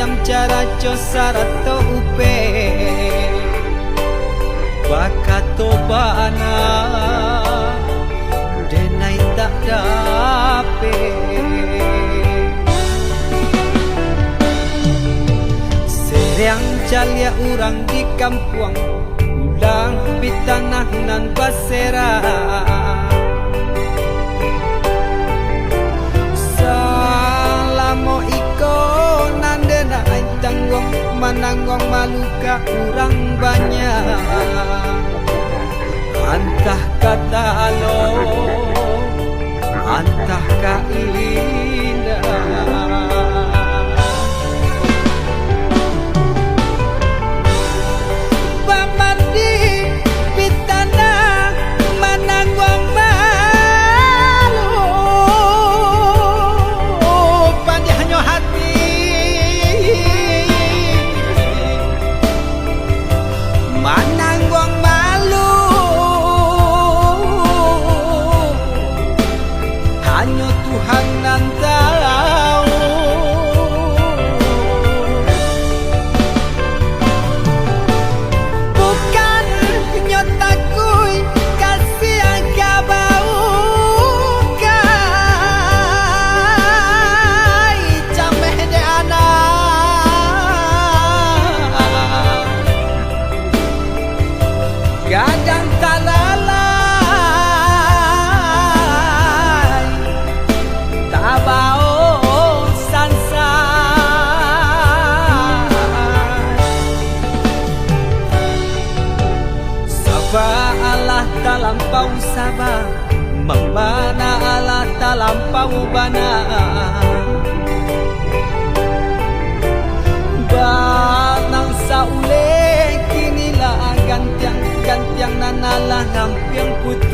jam cara cosarato upe bakato bana denai tak dape seriang calia urang di kampung ulang pitanah nan pasera salamo iko nandena tanggung mananggong maluka urang banyak antah kata alo antah ka indah gadang talalay tabao sansay saba Allah talampau saba membana Allah talampau bana banang saule kinilah gantiang nanalah ngampiang putih